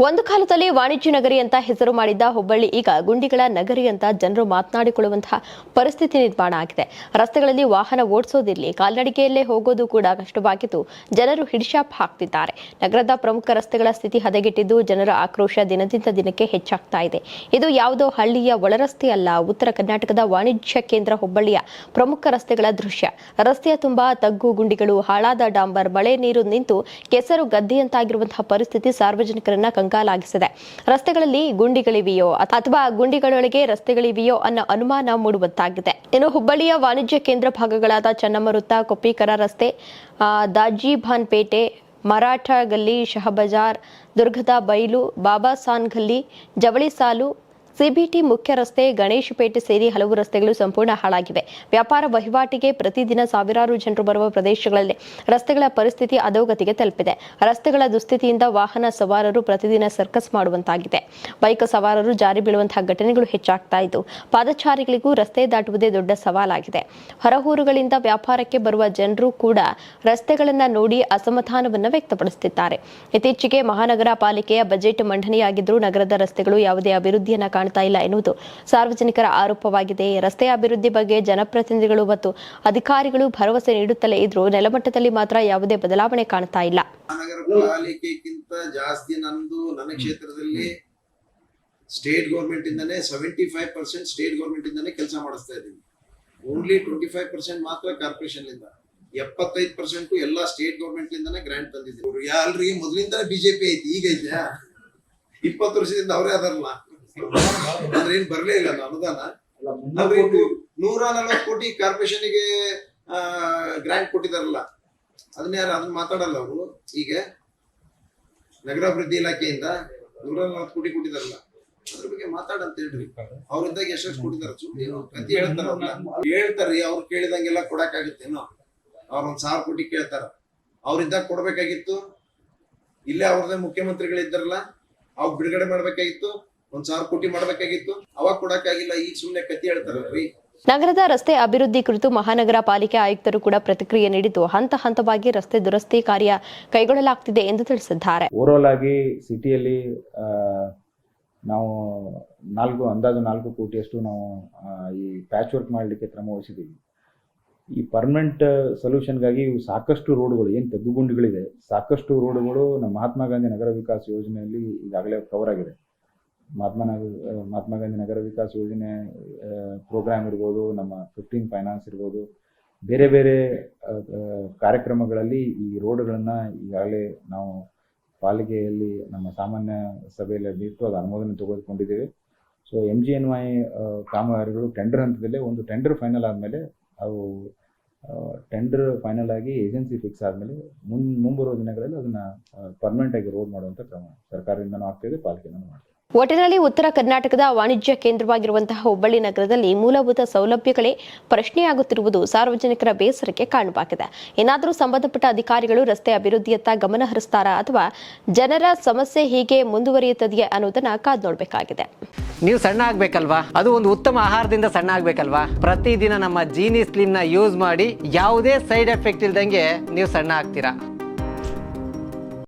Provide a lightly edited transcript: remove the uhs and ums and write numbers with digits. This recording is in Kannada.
ಒಂದು ಕಾಲದಲ್ಲಿ ವಾಣಿಜ್ಯ ನಗರಿ ಅಂತ ಹೆಸರು ಮಾಡಿದ್ದ ಹುಬ್ಬಳ್ಳಿ ಈಗ ಗುಂಡಿಗಳ ನಗರಿ ಅಂತ ಜನರು ಮಾತನಾಡಿಕೊಳ್ಳುವಂತಹ ಪರಿಸ್ಥಿತಿ ನಿರ್ಮಾಣ ಆಗಿದೆ. ರಸ್ತೆಗಳಲ್ಲಿ ವಾಹನ ಓಡಿಸೋದಿರಲಿ, ಕಾಲ್ನಡಿಗೆಯಲ್ಲೇ ಹೋಗೋದು ಕೂಡ ಕಷ್ಟವಾಗಿದ್ದು ಜನರು ಹಿಡಿಶಾಪ್ ಹಾಕ್ತಿದ್ದಾರೆ. ನಗರದ ಪ್ರಮುಖ ರಸ್ತೆಗಳ ಸ್ಥಿತಿ ಹದಗೆಟ್ಟಿದ್ದು ಜನರ ಆಕ್ರೋಶ ದಿನದಿಂದ ದಿನಕ್ಕೆ ಹೆಚ್ಚಾಗ್ತಾ ಇದೆ. ಇದು ಯಾವುದೋ ಹಳ್ಳಿಯ ಒಳರಸ್ತೆ ಅಲ್ಲ, ಉತ್ತರ ಕರ್ನಾಟಕದ ವಾಣಿಜ್ಯ ಕೇಂದ್ರ ಹುಬ್ಬಳ್ಳಿಯ ಪ್ರಮುಖ ರಸ್ತೆಗಳ ದೃಶ್ಯ. ರಸ್ತೆಯ ತುಂಬಾ ತಗ್ಗು ಗುಂಡಿಗಳು, ಹಾಳಾದ ಡಾಂಬರ್, ಮಳೆ ನೀರು ನಿಂತು ಕೆಸರು ಗದ್ದೆಯಂತಾಗಿರುವಂತಹ ಪರಿಸ್ಥಿತಿ ಸಾರ್ವಜನಿಕರನ್ನ ಕಂಗಾಲಾಗಿಸಿದೆ. ರಸ್ತೆಗಳಲ್ಲಿ ಗುಂಡಿಗಳಿವೆಯೋ ಅಥವಾ ಗುಂಡಿಗಳೊಳಗೆ ರಸ್ತೆಗಳಿವೆಯೋ ಅನ್ನೋ ಅನುಮಾನ ಮೂಡುವಂತಾಗಿದೆ. ಇನ್ನು ಹುಬ್ಬಳ್ಳಿಯ ವಾಣಿಜ್ಯ ಕೇಂದ್ರ ಭಾಗಗಳಾದ ಚೆನ್ನಮ್ಮ ವೃತ್ತ, ಕೊಪ್ಪಿಕರ ರಸ್ತೆ, ದಾಜಿಭಾನ್ ಪೇಟೆ, ಮರಾಠ ಗಲ್ಲಿ, ಶಹಬಜಾರ್, ದುರ್ಗದ ಬೈಲು, ಬಾಬಾಸಾನ್ ಗಲ್ಲಿ, ಜವಳಿ ಸಾಲು, ಸಿಬಿಟಿ ಮುಖ್ಯ ರಸ್ತೆ, ಗಣೇಶ ಪೇಟೆ ಸೇರಿ ಹಲವು ರಸ್ತೆಗಳು ಸಂಪೂರ್ಣ ಹಾಳಾಗಿವೆ. ವ್ಯಾಪಾರ ವಹಿವಾಟಿಗೆ ಪ್ರತಿದಿನ ಸಾವಿರಾರು ಜನರು ಬರುವ ಪ್ರದೇಶಗಳಲ್ಲಿ ರಸ್ತೆಗಳ ಪರಿಸ್ಥಿತಿ ಅಧೋಗತಿಗೆ ತಲುಪಿದೆ. ರಸ್ತೆಗಳ ದುಸ್ಥಿತಿಯಿಂದ ವಾಹನ ಸವಾರರು ಪ್ರತಿದಿನ ಸರ್ಕಸ್ ಮಾಡುವಂತಾಗಿದೆ. ಬೈಕ್ ಸವಾರರು ಜಾರಿ ಬೀಳುವಂತಹ ಘಟನೆಗಳು ಹೆಚ್ಚಾಗ್ತಾ ಇದ್ದು ಪಾದಚಾರಿಗಳಿಗೂ ರಸ್ತೆ ದಾಟುವುದೇ ದೊಡ್ಡ ಸವಾಲಾಗಿದೆ. ಹೊರಹೂರುಗಳಿಂದ ವ್ಯಾಪಾರಕ್ಕೆ ಬರುವ ಜನರು ಕೂಡ ರಸ್ತೆಗಳನ್ನು ನೋಡಿ ಅಸಮಾಧಾನವನ್ನು ವ್ಯಕ್ತಪಡಿಸುತ್ತಿದ್ದಾರೆ. ಇತ್ತೀಚೆಗೆ ಮಹಾನಗರ ಪಾಲಿಕೆಯ ಬಜೆಟ್ ಮಂಡನೆಯಾಗಿದ್ದರೂ ನಗರದ ರಸ್ತೆಗಳು ಯಾವುದೇ ಅಭಿವೃದ್ಧಿಯನ್ನು ಕಾಣ್ತಾ ಇಲ್ಲ ಎನ್ನುವುದು ಸಾರ್ವಜನಿಕರ ಆರೋಪವಾಗಿದೆ. ರಸ್ತೆ ಅಭಿವೃದ್ಧಿ ಬಗ್ಗೆ ಜನಪ್ರತಿನಿಧಿಗಳು ಮತ್ತು ಅಧಿಕಾರಿಗಳು ಭರವಸೆ ನೀಡುತ್ತಲೇ ಇದ್ರೂ ನೆಲಮಟ್ಟದಲ್ಲಿ ಮಾತ್ರ ಯಾವುದೇ ಬದಲಾವಣೆ ಕಾಣ್ತಾ ಇಲ್ಲ. ಮಹಾನಗರ ಪಾಲಿಕೆಗಿಂತ ಜಾಸ್ತಿ ನನ್ನ ಕ್ಷೇತ್ರದಲ್ಲಿ ಸ್ಟೇಟ್ ಗೌರ್ಮೆಂಟ್ ಇಂದಾನೆ 75% ಸ್ಟೇಟ್ ಗೌರ್ಮೆಂಟ್ ಇಂದಾನೆ ಕೆಲಸ ಮಾಡಿಸ್ತಾ ಇದ್ದೀವಿ. ಓನ್ಲಿ 25% ಮಾತ್ರ ಕಾರ್ಪೊರೇಷನ್ ಇಂದ, 75% ಎಲ್ಲ ಸ್ಟೇಟ್ ಗೌರ್ಮೆಂಟ್ ಇಂದಾನೆ ಗ್ರಾಂಟ್ ತಂದಿದ್ದೀವಿ. ಅಲ್ರಿ ಮೊದಲಿಂದ ಬಿಜೆಪಿ ಐತಿ, ಈಗ ಐತೆ 20 ವರ್ಷದಿಂದ ಅವರೇ ಅದರಲ್ಲ ಅಂದ್ರೆ ಏನ್ ಬರ್ಲೇ ಇಲ್ಲ ಅನುದಾನ. 140 ಕೋಟಿ ಕಾರ್ಪೊರೇಷನ್ಗೆ ಗ್ರಾಂಟ್ ಕೊಟ್ಟಿದಾರಲ್ಲ, ಅದನ್ನ ಮಾತಾಡಲ್ಲ ಅವರು. ಈಗ ನಗರಾಭಿವೃದ್ಧಿ ಇಲಾಖೆಯಿಂದ 140 ಕೋಟಿ ಕೊಟ್ಟಿದಾರಲ್ಲ, ಅದ್ರ ಬಗ್ಗೆ ಮಾತಾಡಂತ ಹೇಳ್ರಿ. ಅವ್ರಿದ್ದಾಗ ಎಷ್ಟು ಕೊಟ್ಟಿದಾರ ಕತಿ ಹೇಳ್ತಾರ್ರಿ. ಅವ್ರು ಕೇಳಿದಂಗೆಲ್ಲ ಕೊಡಕ್ ಆಗುತ್ತೇನೋ? ಅವ್ರ 1,000 ಕೋಟಿ ಕೇಳ್ತಾರ, ಅವ್ರಿದ್ದಾಗ ಕೊಡ್ಬೇಕಾಗಿತ್ತು. ಇಲ್ಲೇ ಅವ್ರದೇ ಮುಖ್ಯಮಂತ್ರಿಗಳಿದ್ದಾರಲ್ಲ, ಅವ್ರು ಬಿಡುಗಡೆ ಮಾಡ್ಬೇಕಾಗಿತ್ತು, 1,000 ಕೋಟಿ ಮಾಡ್ಬೇಕಾಗಿತ್ತು, ಅವಾಗ ಕೊಡಕ್ಕಾಗಿಲ್ಲ. ಈಗ ಸುಮ್ನೆ ಕತಿ ಹೇಳ್ತಾರಲ್ರಿ. ನಗರದ ರಸ್ತೆ ಅಭಿವೃದ್ಧಿ ಕುರಿತು ಮಹಾನಗರ ಪಾಲಿಕೆ ಆಯುಕ್ತರು ಕೂಡ ಪ್ರತಿಕ್ರಿಯೆ ನೀಡಿದ್ದು ಹಂತ ಹಂತವಾಗಿ ರಸ್ತೆ ದುರಸ್ತಿ ಕಾರ್ಯ ಕೈಗೊಳ್ಳಲಾಗುತ್ತಿದೆ ಎಂದು ತಿಳಿಸಿದ್ದಾರೆ. ಓವರಾಲ್ ಆಗಿ ಸಿಟಿಯಲ್ಲಿ ನಾವು ಅಂದಾಜು 4 ಕೋಟಿಯಷ್ಟು ನಾವು ಈ ಪ್ಯಾಚ್ ವರ್ಕ್ ಮಾಡಲಿಕ್ಕೆ ಕ್ರಮ ವಹಿಸಿದ್ದೀವಿ. ಈ ಪರ್ಮನೆಂಟ್ ಸೊಲ್ಯೂಷನ್ಗಾಗಿ ಸಾಕಷ್ಟು ರೋಡ್ಗಳು, ಏನು ತಗ್ಗುಗುಂಡಿಗಳಿದೆ, ಸಾಕಷ್ಟು ರೋಡ್ಗಳು ನಮ್ಮ ಮಹಾತ್ಮ ಗಾಂಧಿ ನಗರ ವಿಕಾಸ ಯೋಜನೆಯಲ್ಲಿ ಈಗಾಗಲೇ ಕವರ್ ಆಗಿದೆ. ಮಹಾತ್ಮ ಗಾಂಧಿ ನಗರ ವಿಕಾಸ ಯೋಜನೆ ಪ್ರೋಗ್ರಾಮ್ ಇರ್ಬೋದು, ನಮ್ಮ 15 ಫೈನಾನ್ಸ್ ಇರ್ಬೋದು, ಬೇರೆ ಬೇರೆ ಕಾರ್ಯಕ್ರಮಗಳಲ್ಲಿ ಈ ರೋಡ್ಗಳನ್ನು ಈಗಾಗಲೇ ನಾವು ಪಾಲಿಕೆಯಲ್ಲಿ ನಮ್ಮ ಸಾಮಾನ್ಯ ಸಭೆಯಲ್ಲಿ ಬಿಟ್ಟು ಅದು ಅನುಮೋದನೆ ತೆಗೆದುಕೊಂಡಿದ್ದೇವೆ. ಸೊ MGNY ಕಾಮಗಾರಿಗಳು ಟೆಂಡರ್ ಹಂತದಲ್ಲೇ, ಒಂದು ಟೆಂಡರ್ ಫೈನಲ್ ಆದಮೇಲೆ ಅವು ಟೆಂಡರ್ ಫೈನಲ್ ಆಗಿ ಏಜೆನ್ಸಿ ಫಿಕ್ಸ್ ಆದಮೇಲೆ ಮುಂಬರುವ ದಿನಗಳಲ್ಲಿ ಅದನ್ನು ಪರ್ಮನೆಂಟ್ ಆಗಿ ರೋಡ್ ಮಾಡುವಂಥ ಕ್ರಮ ಸರ್ಕಾರದಿಂದನೂ ಆಗ್ತಿದೆ, ಪಾಲಿಕೆಯಿಂದನೂ ಮಾಡ್ತಿದೆ. ಒಟ್ಟಿನಲ್ಲಿ ಉತ್ತರ ಕರ್ನಾಟಕದ ವಾಣಿಜ್ಯ ಕೇಂದ್ರವಾಗಿರುವಂತಹ ಹುಬ್ಬಳ್ಳಿ ನಗರದಲ್ಲಿ ಮೂಲಭೂತ ಸೌಲಭ್ಯಗಳೇ ಪ್ರಶ್ನೆಯಾಗುತ್ತಿರುವುದು ಸಾರ್ವಜನಿಕರ ಬೇಸರಕ್ಕೆ ಕಾರಣವಾಗಿದೆ. ಏನಾದರೂ ಸಂಬಂಧಪಟ್ಟ ಅಧಿಕಾರಿಗಳು ರಸ್ತೆ ಅಭಿವೃದ್ಧಿಯತ್ತ ಗಮನ ಹರಿಸ್ತಾರಾ ಅಥವಾ ಜನರ ಸಮಸ್ಯೆ ಹೀಗೆ ಮುಂದುವರಿಯುತ್ತದೆಯೇ ಅನ್ನೋದನ್ನ ಕಾದು ನೋಡಬೇಕಾಗಿದೆ. ನೀವು ಸಣ್ಣ ಆಗ್ಬೇಕಲ್ವಾ? ಅದು ಒಂದು ಉತ್ತಮ ಆಹಾರದಿಂದ ಸಣ್ಣ ಆಗ್ಬೇಕಲ್ವಾ? ಪ್ರತಿದಿನ ನಮ್ಮ ಜೀನಿ ಸ್ಲಿಮ್ ನ ಯೂಸ್ ಮಾಡಿ ಯಾವುದೇ ಸೈಡ್ ಎಫೆಕ್ಟ್ ಇಲ್ದಂಗೆ ನೀವು ಸಣ್ಣ ಆಗ್ತೀರಾ.